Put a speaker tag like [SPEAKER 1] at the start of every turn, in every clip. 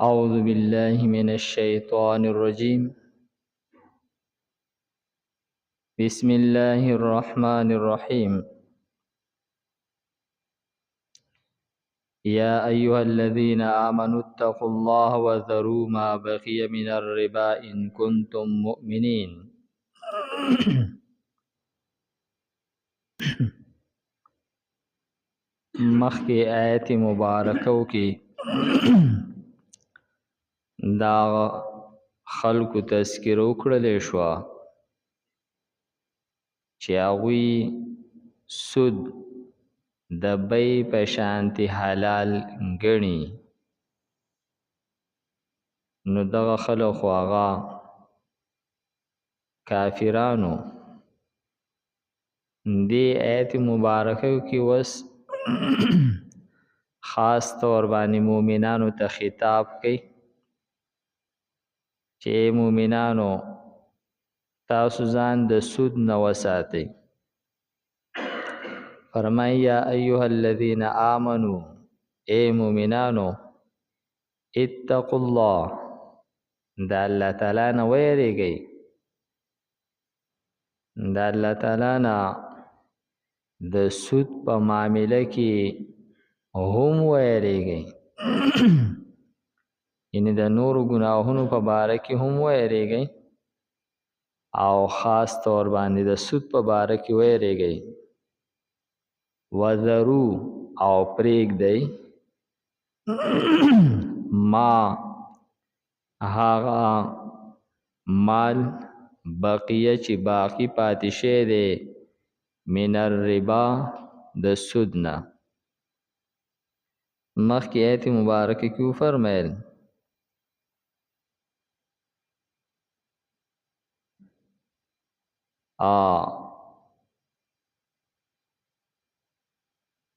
[SPEAKER 1] أعوذ بالله من الشيطان الرجيم. بسم الله الرحمن الرحيم. يا أيها الذين آمنوا اتقوا الله وذروا ما بقي من الربا إن كنتم مؤمنين. مخی آیت مبارکو کی دا خلق تذکر وکړل شو چې هغوی سود د بی په شانتی حلال ګڼي. نو دغه خلق هغه کافرانو دی آیت مبارکو کی وس خاص طور باندې مومنانو ته خطاب کوي چې مومنانو تاسو ځان د سود نه وساتئ. فرمای یا ایها الذین آمنو، اے مومنانو، اتقوا الله، د الله تعالی نه ویریږئ، د الله تعالی نه د سود په معامله کې هم ویریږئ، یعنی د نورو ګناهونو په باره کې هم ویریږئ او خاص طور باندې د سود په باره کې ویریږئ. وذرو او پریږدئ ما هغه مال بقیه چې باقی پاتې شوی دی من الربا د سود نه. مخکې آیت مبارکه کې وفرمایل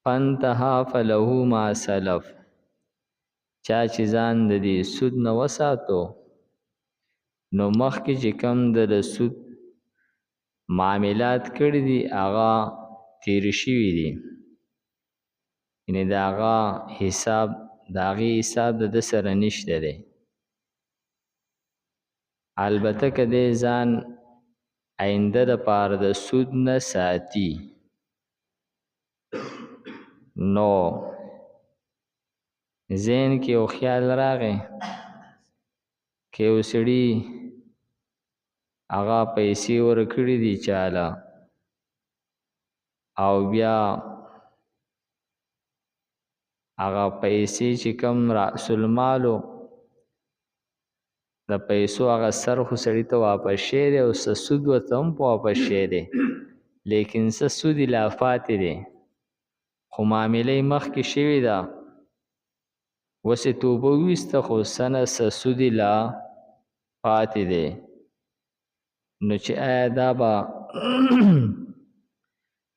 [SPEAKER 1] فانتهى فله ما سلف، چا چې ځان د دې سود نه وساتو نو مخکې چې کم د سود معاملات کړي دي هغه تیر شوي دي، یعنی د هغه حساب د سره نشته دی. البته که دی ځان آینده د پاره د سود نه ساتي نو ذهن کې یو خیال راغی که یو سړي هغه پیسې ورکړي دي چاله او بیا هغه پیسې چې کم رأس المالو د پیسو هغه سر خو سړي ته واپس شوی دی او څه سود ورته هم واپس شوی دی، لیکن څه سود یې لا پاتې دی، خو معامله یې مخکې شوې ده، اوس یې توبه وویسته خو څه نه څه سود یې لا پاتې دی. نو چې آیا دا به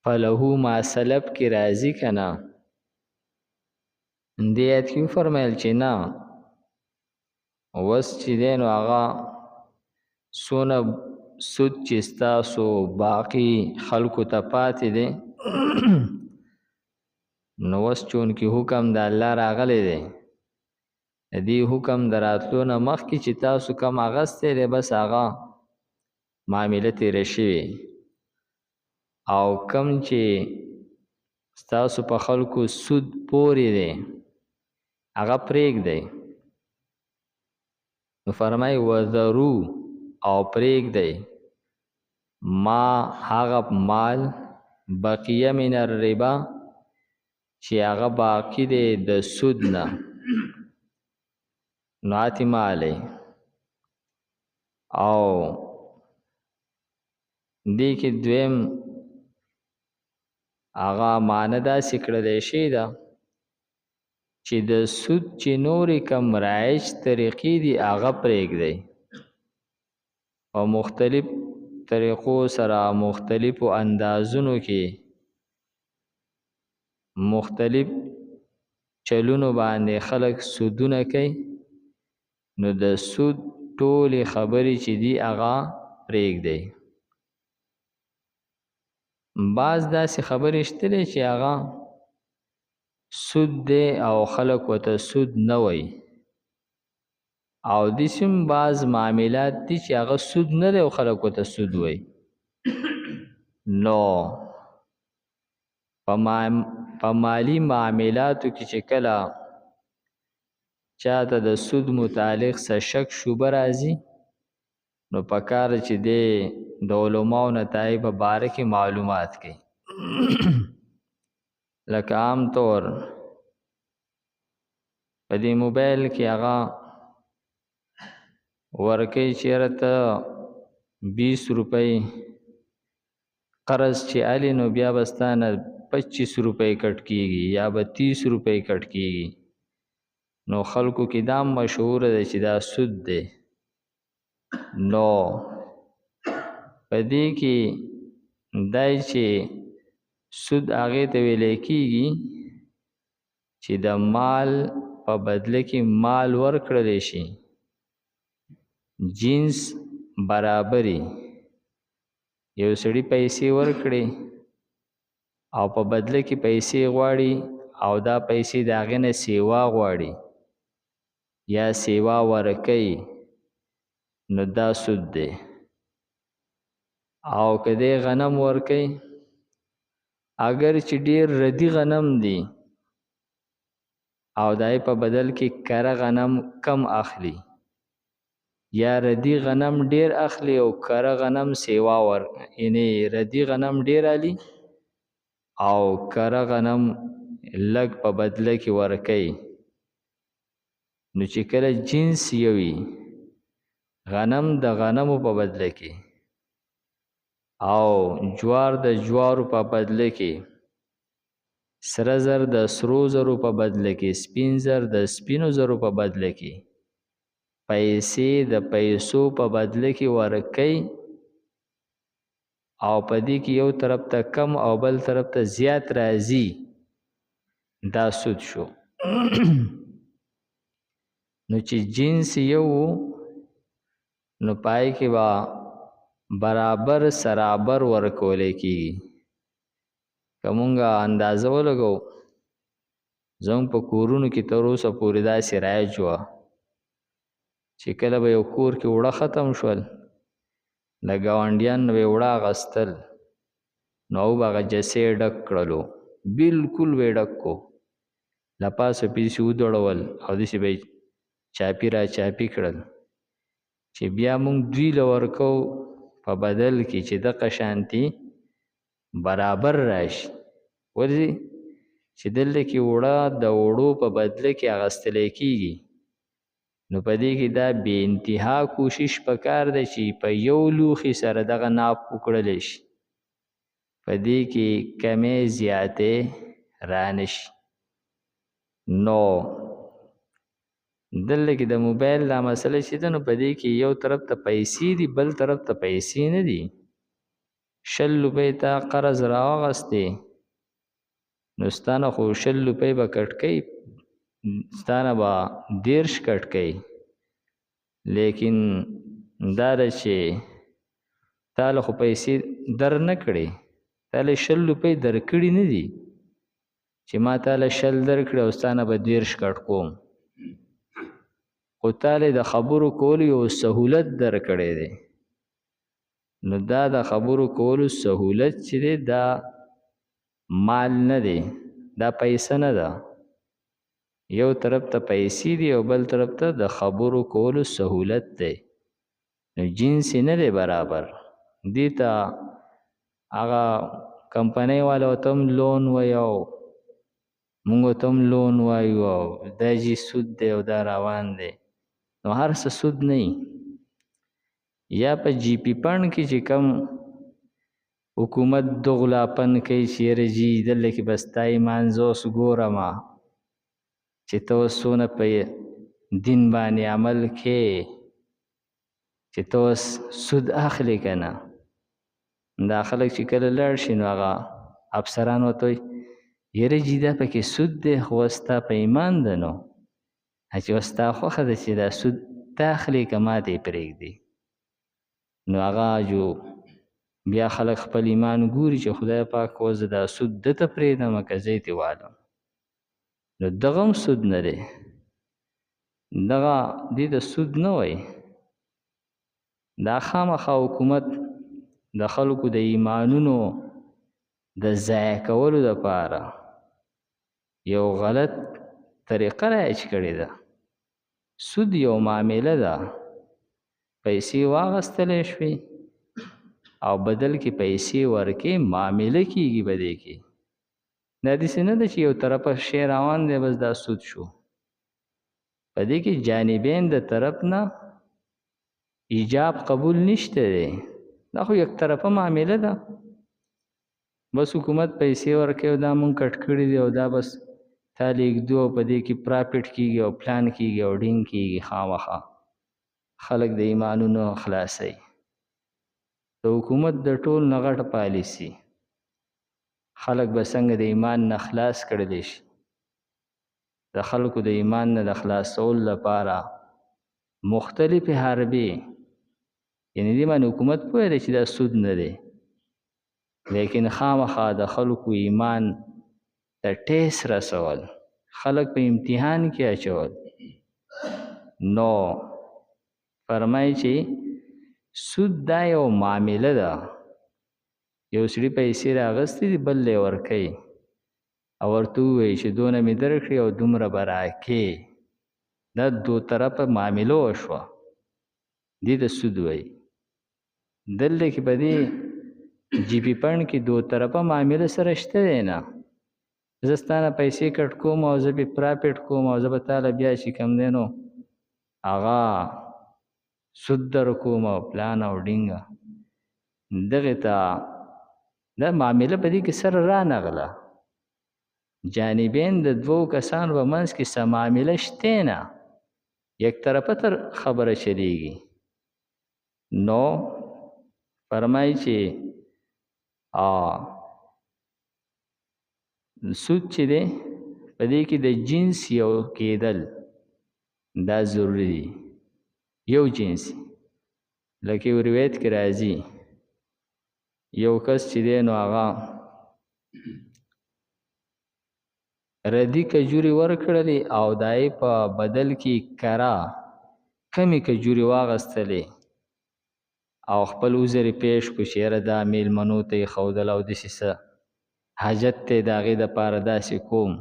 [SPEAKER 1] فله ما سلف کې راځي که نه؟ دې آیت کې وفرمیل چې نه، اوس چې دی نو هغه څونه سود چې ستاسو باقي خلکو ته پاتې دی نو اوس چونکې حکم د الله راغلی دی، د دې حکم د راتلو نه مخکې چې تاسو کم اغستی دی بس هغه معامله تیره شوې، او کم چې ستاسو په خلکو سود پورې دی هغه پرېږدئ. نو فرمای وذرو او پرېږدئ ما هغه مال بقیه من الربا چې هغه باقی دی د سود نه، نو اتمالی او دې کې دویم هغه معنی داسې کړلی شي ده چې د سود چې نورې کم رایج طریقې دي هغه پرېږدئ، او مختلف طریقو سره مختلفو اندازونو کې مختلف چلونو باندې خلک سودونه کوي، نو د سود ټولې خبرې چې دي هغه پرېږدئ. بعض داسې خبرې شته دی چې هغه سود دی او خلک ورته سود نه وایي، او داسې بعض معاملات دي چې هغه سود نه دی او خلکو ته سود وایي. نو په مالی معاملاتو کې چې کله چاته د سود متعلق څه شک شوبه راځي نو پکار چې دی د علماو نتایج په باره کې معلومات کوي. لکه عام طور په دې موبایل کې هغه ورکوي چېرې ته 20 روپۍ قرض چې الی نو بیا به ستا نه 25 روپۍ کټ کېږي یا به 30 روپۍ کټ کېږي. نو خلکو کې دا مشهور دی چې دا سود دی. نو په دې کې دای چې سود هغې ته ویلی کېږي چې د مال په بدله کې مال ورکړلی شي، جنس برابري، یو سړي پیسې ورکړي او په بدله کې پیسې غواړي او دا پیسې د هغې نه سیوا غواړي یا سیوا ورکوي نو دا سود دی. او که دی غنم ورکوي اگر چې ډیر ردی غنم دی او دای په بدل کې کره غنم کم اخلي یا ردی غنم ډیر اخلي او کره غنم سیوا یعنی ردی غنم ډیر الی او کره غنم لږ په بدله کې ورکوي نو چې کله جنس یوي غنم د غنمو په بدله کې او جوار د جوارو په بدله کې، سره زر د سرو زرو په بدله کې، سپین زر د سپینو زرو په بدله کې، پیسې د پیسو په بدله کې ورکوي او په دې کې یو طرف ته کم او بل طرف ته زیات راځي، دا سود شو. نو چې جنس یو نو پای کې با برابر سرابر ورکولی کېږي. که مونږه اندازه ولګو زموږ په کورونو کې تر اوسه پورې داسې رایج وه چې کله به یو کور کې اوړه ختم شول له ګاونډیان نه به یې اوړه اخیستل نو او به هغه جسې ډک کړلو، بلکل به یې ډک کو، له پاسه پیسې ودړول او داسې به یې چاپي را چاپي کړل چې بیا مونږ دوی له ورکو په بدل کې چې دغه شانتي برابر راشي. ولې چې دلته کې اوړه د اوړو په بدله کې اخیستلی کېږي نو په دې کې دا بې انتها کوشش پکار دی چې په یو لوښي سره دغه ناپ وکړلی شي، په دې کې کمې زیاتې رانشي. نو دلته کې د موبایل دا مسله چې ده نو په دې کې یو طرف ته پیسې دي بل طرف ته پیسې نه دي. 100 روپۍ ته قرض راواغستې نو ستا نه خو 100 روپۍ به کټ کوي، ستا نه به 10 کټ کوي، لیکن دا ده چې تا له خو پیسې در نه کړې، تا له 100 روپۍ درکړي نه دي چې ما تا له 100 درکړې او ستا نه به 10 کټ کوم، خو تا له د خبرو کولو یو سهولت درکړی دی. نو دا د خبرو کولو سهولت چې دی دا مال نه دی، دا پیسه نه ده، یو طرف ته پیسې دي او بل طرف ته د خبرو کولو سهولت دی. نو جنس نه دی برابر. دې ته هغه کمپنۍ والا ورته هم لون وایي او موږ ورته هم لون وایو او دا جي سود دی او دا روان دی. نو هر څه سود نه وي. یا په جی پی پاڼ کې چې کم حکومت دغلاپن کوي چې یاره جي دلته کې به ستا ایمانزه اوس ګورمه چې ته اوس څونه په دین باندې عمل کې چې ته اوس سود اخلې که نه. دا خلک چې کله لاړ شي نو هغه افسران ورته وایي یاره جي دا پکې سود دی خو ستا په ایمان ده نو چې اوس ستا خوښه ده چې دا سود ته اخلې که ما ته یې پرېږدې. نو هغه جو بیا خلک خپل ایمان ګوري چې خدای پاک اوس دا سود ده ته پرېږدم که زه یې ترې والم. نو دغه هم سود نه دی. دغه دې ته سود نه وای، دا خامخا حکومت د خلکو د ایمانونو د ضایع کولو دپاره یو غلط طریقه رایج کړې ده. سود یو معامله ده، پیسې واغستلی شوې او بدل کې پیسې ورکې، معامله کېږي به دې کې. دا داسې نه ده چې یو طرفه شی روان دی بس دا سود شو. په دې کې جانبین د طرف نه ایجاب قبول نشته دی، دا خو یک طرفه معامله ده. بس حکومت پیسې ورکوي او دا مونږ کټ کړي دي او دا بس تا لیږدو او په دې کې پرافټ کېږي او پلان کېږي او ډینګ کېږي. خامخا خلک د ایمانونو خلاصوي. د حکومت د ټول نه غټه پالیسي خلک به څنګه د ایمان نه خلاص کړلی شي. د خلکو د ایمان نه د خلاصولو لپاره مختلفې حربې، یعنې دې باندې حکومت پوه دی چې دا سود نه دی، لیکن خامخا د خلکو ایمان ته ټیس رسول، خلک په امتحان کې اچول. نو فرمایي چې سود دا یو معامله ده. یو سړي پیسې راغستې دي بل لی ورکوي او ورته ووایي چې دونه مې درکړي او دومره به راکې. دا دو طرفه معامله وشوه، دې ته سود وایي. دلته کې په دې جی پی پڼ کې دو طرفه معامله سره شته دی نه. زه ستانه پیسې کټ کوم او زه به پرافټ کوم او زه به تاله بیا چې کوم دی نو هغه سود در کوم او پلان او ډینګه. دغې ته دا معامله په دې کې سره رانغله. جانبین د دوو کسانو په منځ کې څه معامله شته نه، یک طرفه تر خبره چلیږي. نو فرمایي چې سود چې دی په دې کې د جنس یو کېدل دا ضروري دی، یو جنس. لکه یو روایت کې راځي یو کس چې دی نو هغه ردي کجوري ورکړلې او دای په بدل کې کرا کمی کجوري واغستلې او خپل عذر پیش کو چې یاره دا میلمنو ته یې ښودل او داسې څه حاجت دی د هغې دپاره داسې کوم.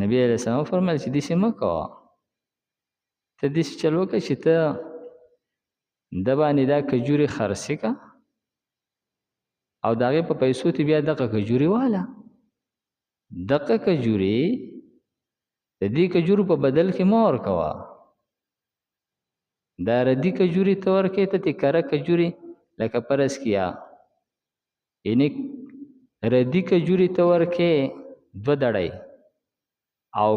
[SPEAKER 1] نبي علیه السلام فرمایل چې داسې مه کوه، ته داسې چل وکړه چې ته د باندې دا کجوري خرڅې که او د هغې په پیسو ته بیا دغه کجوري واله. دغه کجوري د دې کجورو په بدل کې مه ورکوه. دا ردي کجوري ته ورکې ته دې کره کجوري لکه فرض کیا یعنې ردي کجوري ته ورکې 2 دړۍ او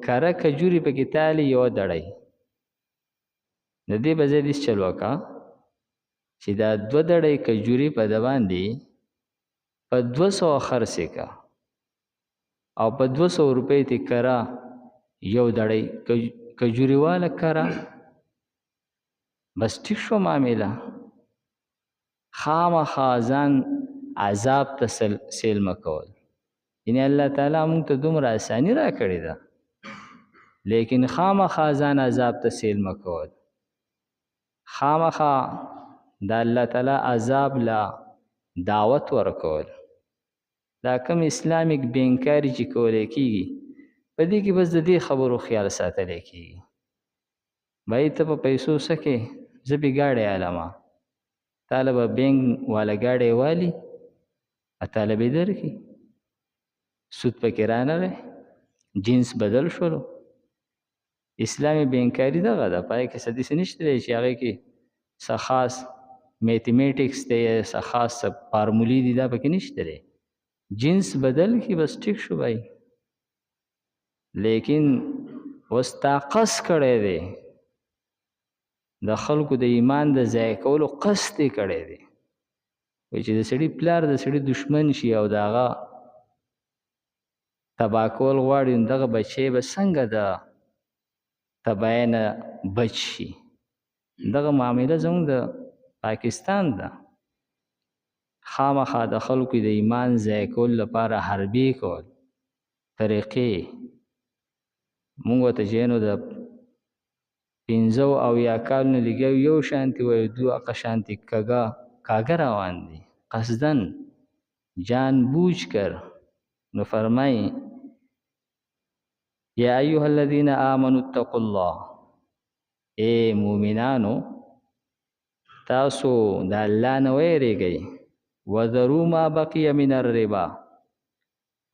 [SPEAKER 1] کره کجوري پکې تالي 1 دړۍ. د دې به ځای داسې چل وکړه چې دا 2 دړۍ کجوري په ده باندې په 200 خرڅې که او په 200 روپۍ ته کره 1 دړۍ کجوري واله کره. بس ټیک شو معامله. خامخا ځان عذاب ته سیل مه کول. یعنې الله تعالی موږ ته دومره اساني را کړې ده، لیکن خامخا ځان عذاب ته سیل مه کول. خامخا د الله تعالی عذاب لا دعوت ورکول. دا کم اسلامیک بینکاري چې کولی کېږي په دې کې بس د دې خبرو خیال ساتلی کېږي. بھائی ته په پیسو څه کې زه به ګاډی علمه تاله به بینک والا ګاډی والي تاله به یې درکړي. سود پکې رانغی، جنس بدل شولو. اسلامي بینکاري دغه ده، پای کې څه داسې نشته دی چې هغې کې څه خاص میتھمیټکس دی یا څه خاص څه فارمولې دي، دا پکې نشته دی. جنس بدل کی بس ټیک شو بھائی. لیکن اوس تا قصد کړی دی، د خلکو د ایمان د ضایع کولو قصد یې کړی دی. وایي چې د سړي پلار د سړي دشمن شي او د هغه تباه کول غواړي، نو دغه بچی به څنګه د تباهۍ نه بچ شي. دغه معامله زموږ د پاکستان ده. خامخا د خلکو د ایمان ضایع کولو لپاره حربې کول طریقې. مونږ ورته چې نو د 15 کالونه لګیا یو شانتي وایي دوه شانتي کاږه روان دي قصدن جان بوجھ کر. نو فرمای یا ایها الذین آمنوا اتقوا الله، اے مومنانو تاسو د الله نه ویریږئ، وذروا ما بقي من الربا،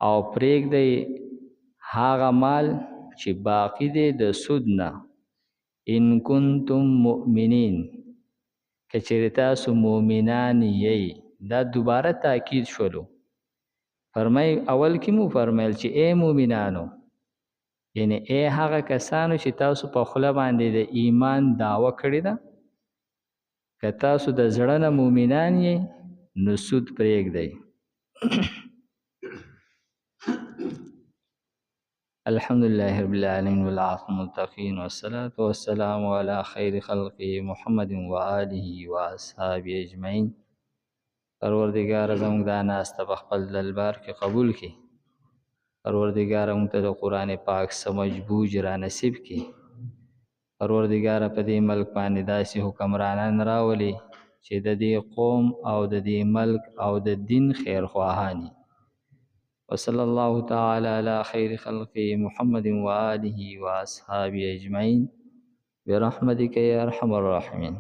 [SPEAKER 1] او پرېږدئ هغه مال چې باقی دی د سود نه، ان کنتم مؤمنین که چېرې تاسو مؤمنان یئ. دا دوباره تاکید شولو. فرمای اول کې مو فرمایل چې اے مؤمنانو، یعنی اے هغه کسانو چې تاسو په خوله باندې د ایمان دعوه کړې ده، که تاسو د زړه نه مؤمنان یئ نو سود پرېږدئ. الحمد لله رب العالمين والعاقبة للمتقين والصلاة والسلام على خير خلقه محمد وآله وأصحابه أجمعين. پروردگار زموږ دا ناسته په خپل دربار کې قبول کړي. پروردگار موږ ته د قرآن پاک سمجھ بوجھ را نصیب کړي. پروردگار په دې ملک باندې داسې حکمرانان راولي چې د دې قوم او د دې ملک او د دین خیر خواهانی. وصلى الله تعالى على خير خلقه محمد وآله وأصحابه أجمعين برحمتك يا أرحم الراحمين.